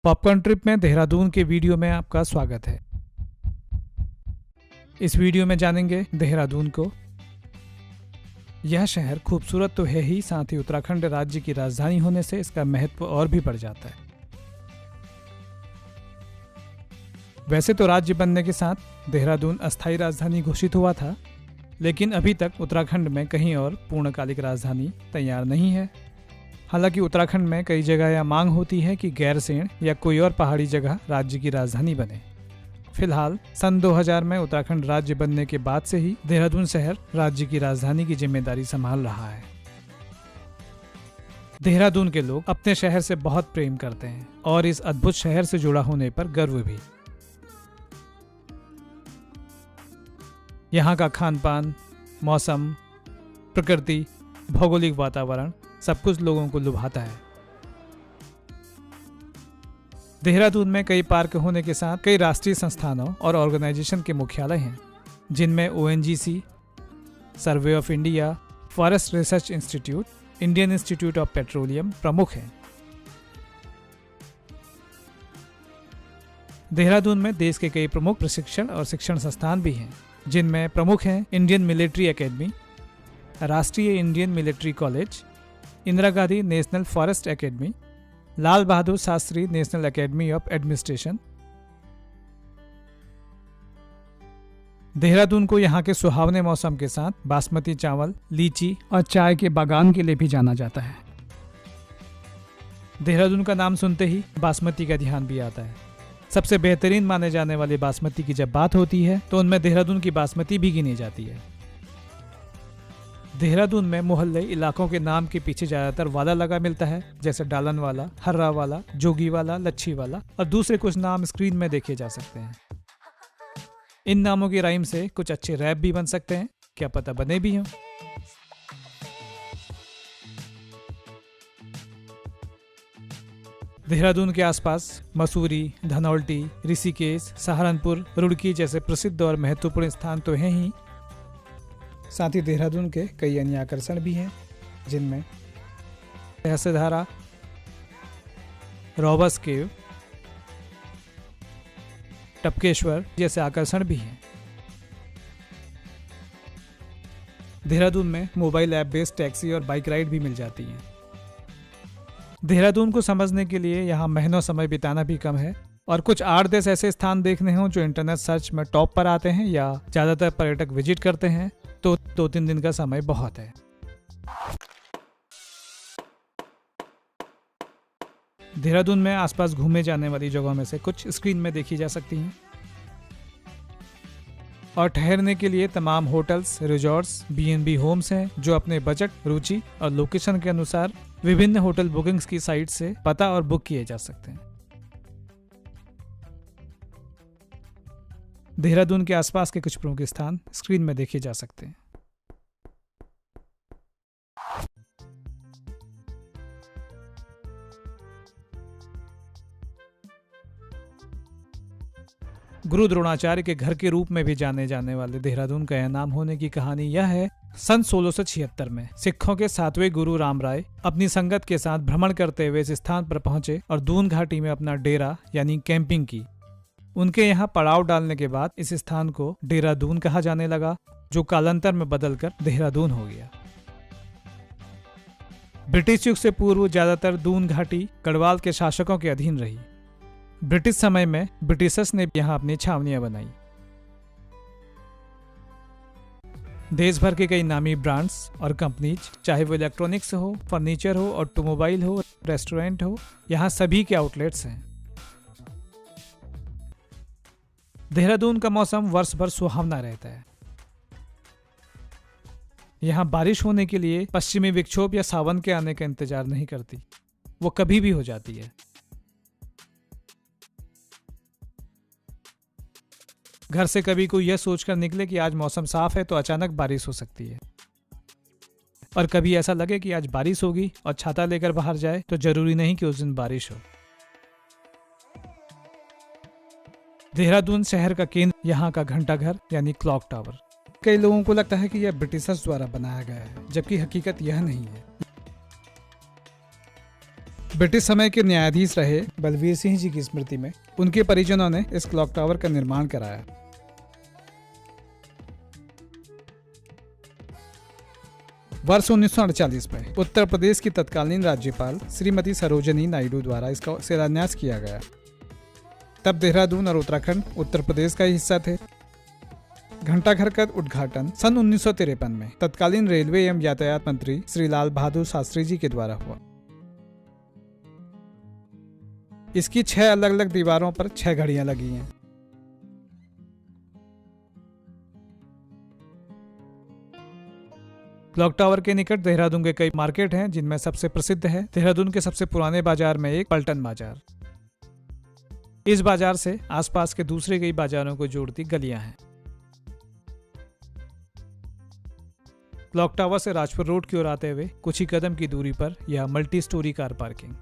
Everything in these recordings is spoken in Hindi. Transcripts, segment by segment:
पॉपकॉर्न ट्रिप में देहरादून के वीडियो में आपका स्वागत है। इस वीडियो में जानेंगे देहरादून को। यह शहर खूबसूरत तो है ही, साथ ही उत्तराखंड राज्य की राजधानी होने से इसका महत्व और भी बढ़ जाता है। वैसे तो राज्य बनने के साथ देहरादून अस्थायी राजधानी घोषित हुआ था, लेकिन अभी तक उत्तराखंड में कहीं और पूर्णकालिक राजधानी तैयार नहीं है। हालांकि उत्तराखंड में कई जगह यह मांग होती है कि गैरसैंण या कोई और पहाड़ी जगह राज्य की राजधानी बने। फिलहाल सन 2000 में उत्तराखंड राज्य बनने के बाद से ही देहरादून शहर राज्य की राजधानी की जिम्मेदारी संभाल रहा है। देहरादून के लोग अपने शहर से बहुत प्रेम करते हैं और इस अद्भुत शहर से जुड़ा होने पर गर्व भी। यहाँ का खान पान, मौसम, प्रकृति, भौगोलिक वातावरण सब कुछ लोगों को लुभाता है। देहरादून में कई पार्क होने के साथ कई राष्ट्रीय संस्थानों और ऑर्गेनाइजेशन के मुख्यालय हैं, जिनमें ONGC, survey of India, forest research institute, Indian institute of petroleum प्रमुख हैं। देहरादून में देश के कई प्रमुख प्रशिक्षण और शिक्षण संस्थान भी हैं, जिनमें प्रमुख हैं इंडियन मिलिट्री एकेडमी, राष्ट्रीय Indian military college, Indira Gandhi national forest academy, Lal Bahadur Shastri national academy of administration. Dehradun को यहाँ के सुहावने मौसम के साथ बासमती चावल, लीची और चाय के बागान के लिए भी जाना जाता है। देहरादून का नाम सुनते ही बासमती का ध्यान भी आता है। सबसे बेहतरीन माने जाने वाले बासमती की जब बात होती है तो उनमें देहरादून की बासमती भी गिनी जाती है। देहरादून में मोहल्ले इलाकों के नाम के पीछे ज्यादातर वाला लगा मिलता है, जैसे डालन वाला, हर्रा वाला, जोगी वाला, लच्छी वाला और दूसरे कुछ नाम स्क्रीन में देखे जा सकते हैं। इन नामों की राइम से कुछ अच्छे रैप भी बन सकते हैं, क्या पता बने भी हों। देहरादून के आसपास मसूरी, धनौल्टी, ऋषिकेश, सहारनपुर, रुड़की जैसे प्रसिद्ध और महत्वपूर्ण स्थान तो हैं ही, साथ ही देहरादून के कई अन्य आकर्षण भी हैं, जिनमें सहस्त्रधारा, रॉबर्स केव, टपकेश्वर जैसे आकर्षण भी हैं। देहरादून में मोबाइल ऐप बेस्ड टैक्सी और बाइक राइड भी मिल जाती हैं। देहरादून को समझने के लिए यहाँ महीनों समय बिताना भी कम है, और कुछ 8-10 ऐसे स्थान देखने हों जो इंटरनेट सर्च में टॉप पर आते हैं या ज्यादातर पर्यटक विजिट करते हैं तो 2-3 दिन का समय बहुत है। देहरादून में आसपास घूमे जाने वाली जगहों में से कुछ स्क्रीन में देखी जा सकती हैं, और ठहरने के लिए तमाम होटल्स, रिजॉर्ट्स, बीएनबी होम्स हैं जो अपने बजट, रुचि और लोकेशन के अनुसार विभिन्न होटल बुकिंग्स की साइट से पता और बुक किए जा सकते हैं। देहरादून के आसपास के कुछ प्रमुख स्थान स्क्रीन में देखे जा सकते हैं। गुरु द्रोणाचार्य के घर के रूप में भी जाने जाने वाले देहरादून का यह नाम होने की कहानी यह है। सन 1676 में सिखों के 7वें गुरु राम राय अपनी संगत के साथ भ्रमण करते हुए इस स्थान पर पहुंचे और दून घाटी में अपना डेरा यानी कैंपिंग की। उनके यहाँ पड़ाव डालने के बाद इस स्थान को देहरादून कहा जाने लगा, जो कालांतर में बदलकर देहरादून हो गया। ब्रिटिश युग से पूर्व ज्यादातर दून घाटी गढ़वाल के शासकों के अधीन रही। ब्रिटिश समय में ब्रिटिशर्स ने यहाँ अपनी छावनियां बनाई। देश भर के कई नामी ब्रांड्स और कंपनीज, चाहे वो इलेक्ट्रॉनिक्स हो, फर्नीचर हो, ऑटोमोबाइल हो, रेस्टोरेंट हो, यहाँ सभी के आउटलेट्स हैं। देहरादून का मौसम वर्ष भर सुहावना रहता है। यहाँ बारिश होने के लिए पश्चिमी विक्षोभ या सावन के आने का इंतजार नहीं करती, वो कभी भी हो जाती है। घर से कभी कोई यह सोचकर निकले कि आज मौसम साफ है तो अचानक बारिश हो सकती है, और कभी ऐसा लगे कि आज बारिश होगी और छाता लेकर बाहर जाए तो जरूरी नहीं कि उस दिन बारिश हो। देहरादून शहर का केंद्र यहाँ का घंटाघर यानी क्लॉक टावर। कई लोगों को लगता है कि यह ब्रिटिशर्स द्वारा बनाया गया है, जबकि हकीकत यह नहीं है। ब्रिटिश समय के न्यायाधीश रहे बलवीर सिंह जी की स्मृति में उनके परिजनों ने इस क्लॉक टावर का निर्माण कराया। वर्ष 1948 में उत्तर प्रदेश की तत्कालीन राज्यपाल श्रीमती सरोजनी नायडू द्वारा इसका शिलान्यास किया गया। तब देहरादून और उत्तराखंड उत्तर प्रदेश का ही हिस्सा थे। घंटाघर का उद्घाटन सन 1953 में तत्कालीन रेलवे एवं यातायात मंत्री श्री लाल बहादुर शास्त्री जी के द्वारा हुआ। इसकी 6 अलग अलग दीवारों पर 6 घड़ियां लगी हैं। क्लॉक टावर के निकट देहरादून के कई मार्केट हैं, जिनमें सबसे प्रसिद्ध है देहरादून के सबसे पुराने बाजार में एक पलटन बाजार। इस बाजार से आसपास के दूसरे कई बाजारों को जोड़ती गलियां हैं। क्लॉक टावर से राजपुर रोड की ओर आते हुए कुछ ही कदम की दूरी पर यह मल्टी स्टोरी कार पार्किंग।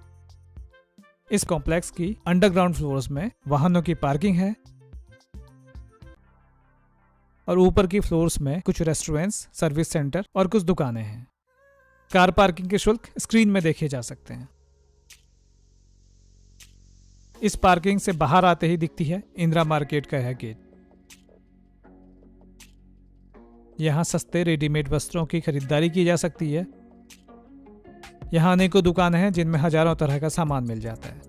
इस कॉम्प्लेक्स की अंडरग्राउंड फ्लोर्स में वाहनों की पार्किंग है और ऊपर की फ्लोर्स में कुछ रेस्टोरेंट्स, सर्विस सेंटर और कुछ दुकानें हैं। कार पार्किंग के शुल्क स्क्रीन में देखे जा सकते हैं। इस पार्किंग से बाहर आते ही दिखती है इंदिरा मार्केट का यह गेट। यहां सस्ते रेडीमेड वस्त्रों की खरीदारी की जा सकती है। यहां अनेकों दुकानें हैं जिनमें हजारों तरह का सामान मिल जाता है।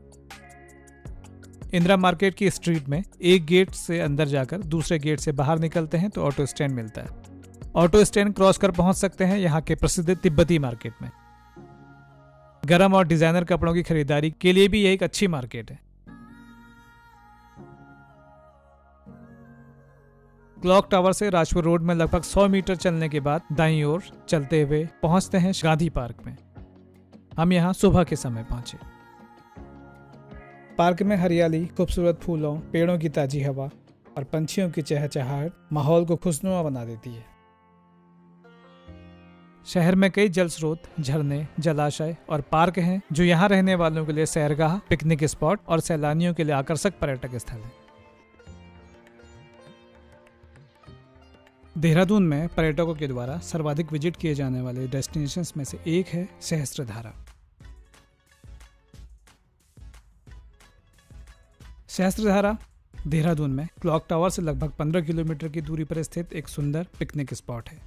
इंदिरा मार्केट की स्ट्रीट में एक गेट से अंदर जाकर दूसरे गेट से बाहर निकलते हैं तो ऑटो स्टैंड मिलता है। ऑटो स्टैंड क्रॉस कर पहुंच सकते हैं यहाँ के प्रसिद्ध तिब्बती मार्केट में। गरम और डिजाइनर कपड़ों की खरीदारी के लिए भी यह एक अच्छी मार्केट है। क्लॉक टावर से राजपुर रोड में लगभग 100 मीटर चलने के बाद दाईं ओर चलते हुए पहुंचते हैं गांधी पार्क में। हम यहाँ सुबह के समय पहुंचे। पार्क में हरियाली, खूबसूरत फूलों, पेड़ों की ताजी हवा और पंछियों की चहचहाहट माहौल को खुशनुमा बना देती है। शहर में कई जल स्रोत, झरने, जलाशय और पार्क हैं जो यहाँ रहने वालों के लिए सैरगाह, पिकनिक स्पॉट और सैलानियों के लिए आकर्षक पर्यटक स्थल है। देहरादून में पर्यटकों के द्वारा सर्वाधिक विजिट किए जाने वाले डेस्टिनेशंस में से एक है सहस्त्रधारा। सहस्त्रधारा देहरादून में क्लॉक टावर से लगभग 15 किलोमीटर की दूरी पर स्थित एक सुंदर पिकनिक स्पॉट है।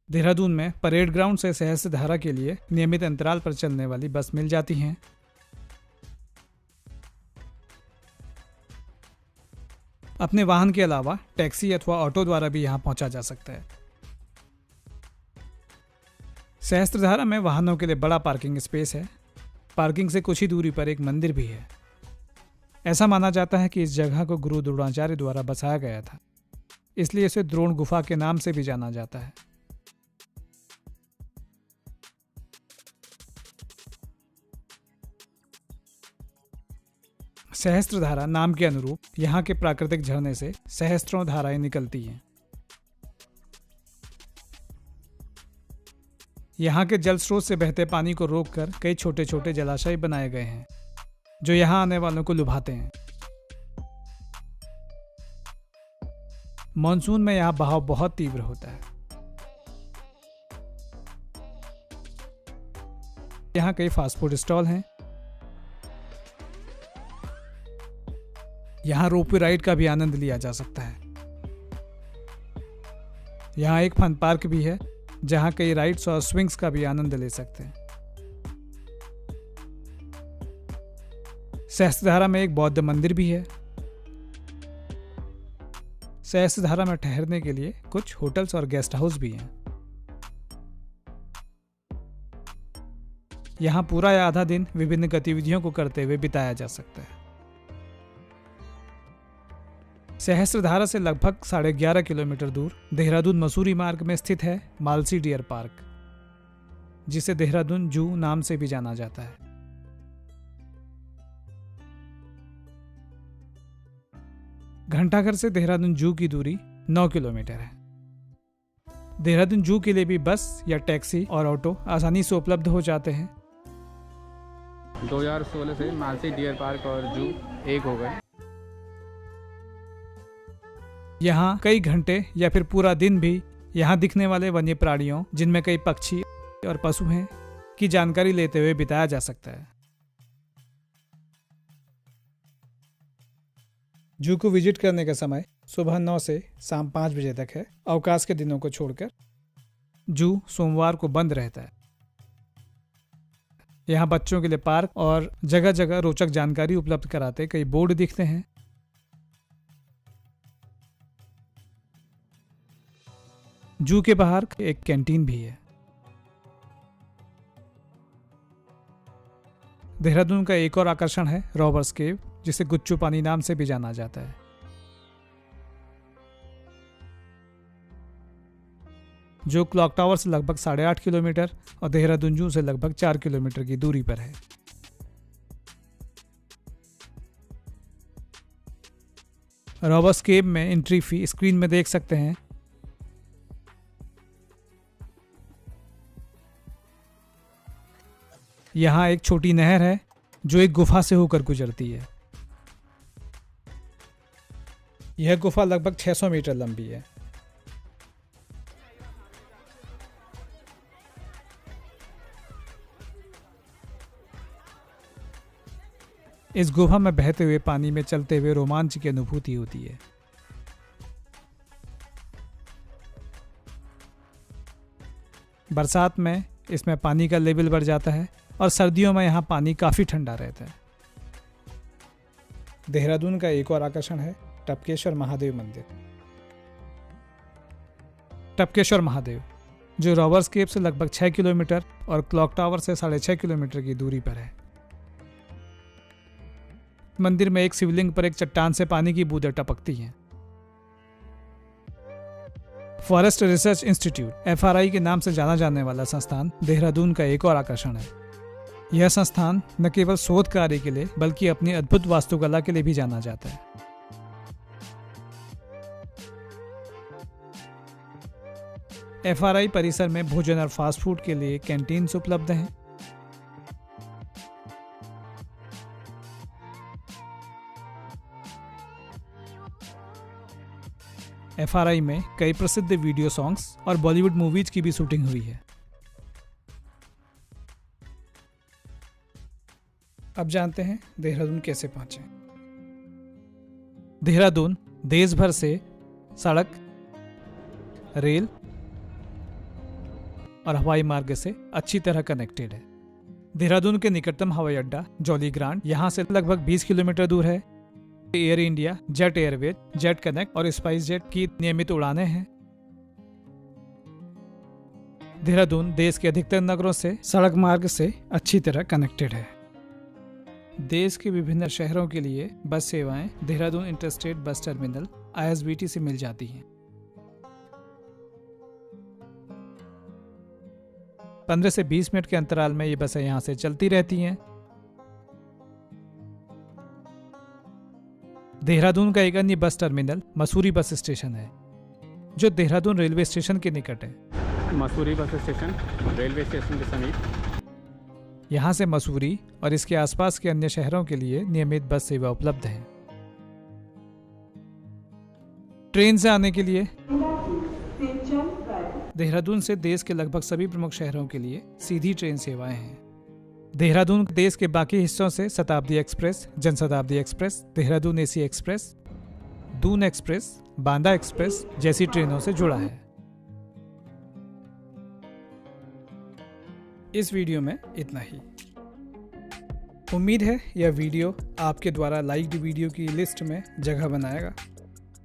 देहरादून में परेड ग्राउंड से सहस्त्रधारा के लिए नियमित अंतराल पर चलने वाली बस मिल जाती हैं। अपने वाहन के अलावा टैक्सी अथवा ऑटो द्वारा भी यहां पहुंचा जा सकता है। सहस्त्रधारा में वाहनों के लिए बड़ा पार्किंग स्पेस है। पार्किंग से कुछ ही दूरी पर एक मंदिर भी है। ऐसा माना जाता है कि इस जगह को गुरु द्रोणाचार्य द्वारा बसाया गया था, इसलिए इसे द्रोण गुफा के नाम से भी जाना जाता है। सहस्त्रधारा नाम के अनुरूप यहाँ के प्राकृतिक झरने से सहस्त्रों धाराएं निकलती हैं। यहाँ के जल स्रोत से बहते पानी को रोककर कई छोटे छोटे जलाशय बनाए गए हैं जो यहाँ आने वालों को लुभाते हैं। मॉनसून में यहाँ बहाव बहुत तीव्र होता है। यहाँ कई फास्ट फूड स्टॉल हैं। यहाँ रोपवे राइड का भी आनंद लिया जा सकता है। यहाँ एक फन पार्क भी है जहाँ कई राइड्स और स्विंग्स का भी आनंद ले सकते हैं। सहस्त्रधारा में एक बौद्ध मंदिर भी है। सहस्त्रधारा में ठहरने के लिए कुछ होटल्स और गेस्ट हाउस भी हैं। यहाँ पूरा या आधा दिन विभिन्न गतिविधियों को करते हुए बिताया जा सकता है। सहस्त्रधारा से लगभग 11.5 किलोमीटर दूर देहरादून मसूरी मार्ग में स्थित है मालसी डियर पार्क, जिसे देहरादून जू नाम से भी जाना जाता है। घंटाघर से देहरादून जू की दूरी 9 किलोमीटर है। देहरादून जू के लिए भी बस या टैक्सी और ऑटो आसानी से उपलब्ध हो जाते हैं। 2016 से मालसी डियर पार्क और जू एक हो गए। यहाँ कई घंटे या फिर पूरा दिन भी यहाँ दिखने वाले वन्य प्राणियों, जिनमें कई पक्षी और पशु हैं, की जानकारी लेते हुए बिताया जा सकता है। जू को विजिट करने का समय सुबह 9 से शाम 5 बजे तक है। अवकाश के दिनों को छोड़कर जू सोमवार को बंद रहता है। यहाँ बच्चों के लिए पार्क और जगह जगह रोचक जानकारी उपलब्ध कराते कई बोर्ड दिखते हैं। जू के बाहर एक कैंटीन भी है। देहरादून का एक और आकर्षण है रॉबर्स केव, जिसे गुच्चू पानी नाम से भी जाना जाता है। जो क्लॉक टावर से लगभग 8.5 किलोमीटर और देहरादून जू से लगभग 4 किलोमीटर की दूरी पर है। रॉबर्स केव में एंट्री फी स्क्रीन में देख सकते हैं। यहाँ एक छोटी नहर है जो एक गुफा से होकर गुजरती है। यह गुफा लगभग 600 मीटर लंबी है। इस गुफा में बहते हुए पानी में चलते हुए रोमांच की अनुभूति होती है। बरसात में इसमें पानी का लेवल बढ़ जाता है और सर्दियों में यहाँ पानी काफी ठंडा रहता है। देहरादून का एक और आकर्षण है टपकेश्वर महादेव मंदिर। टपकेश्वर महादेव, जो रॉबर्स केव से लगभग 6 किलोमीटर और क्लॉक टावर से 6.5 किलोमीटर की दूरी पर है। मंदिर में एक शिवलिंग पर एक चट्टान से पानी की बूंदें टपकती हैं। फॉरेस्ट रिसर्च इंस्टीट्यूट FRI के नाम से जाना जाने वाला संस्थान देहरादून का एक और आकर्षण है। यह संस्थान न केवल शोध कार्य के लिए बल्कि अपनी अद्भुत वास्तुकला के लिए भी जाना जाता है। FRI परिसर में भोजन और फास्ट फूड के लिए कैंटीन्स उपलब्ध हैं। FRI में कई प्रसिद्ध वीडियो सॉन्ग्स और बॉलीवुड मूवीज की भी शूटिंग हुई है। अब जानते हैं देहरादून कैसे पहुंचे। देहरादून देश भर से सड़क, रेल और हवाई मार्ग से अच्छी तरह कनेक्टेड है। देहरादून के निकटतम हवाई अड्डा जॉली ग्रांट यहाँ से लगभग 20 किलोमीटर दूर है। Air India, jet Airways, jet connect और स्पाइस जेट की नियमित उड़ानें हैं। देहरादून देश के अधिकतर नगरों से सड़क मार्ग से अच्छी तरह कनेक्टेड है। देश के विभिन्न शहरों के लिए बस सेवाएं Dehradun interstate bus terminal ISBT से मिल जाती हैं। 15 से 20 मिनट के अंतराल में ये बसें यहां से चलती रहती हैं। देहरादून का एक अन्य bus terminal Mussoorie bus station है, जो देहरादून रेलवे स्टेशन के निकट है। Mussoorie bus station railway station के समीप। यहाँ से मसूरी और इसके आसपास के अन्य शहरों के लिए नियमित बस सेवा उपलब्ध है। ट्रेन से आने के लिए देहरादून से देश के लगभग सभी प्रमुख शहरों के लिए सीधी ट्रेन सेवाएं हैं। देहरादून देश के बाकी हिस्सों से शताब्दी express, Janshatabdi express, Dehradun AC express, Doon express, Banda express जैसी ट्रेनों से जुड़ा है। इस वीडियो में इतना ही। उम्मीद है यह वीडियो आपके द्वारा लाइक्ड वीडियो की लिस्ट में जगह बनाएगा।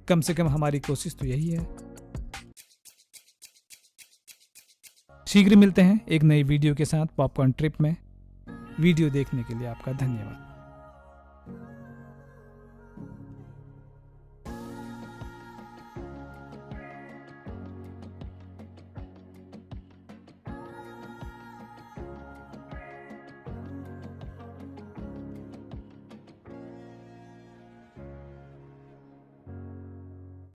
कम से कम हमारी कोशिश तो यही है। शीघ्र मिलते हैं एक नई वीडियो के साथ पॉपकॉर्न ट्रिप में। वीडियो देखने के लिए आपका धन्यवाद।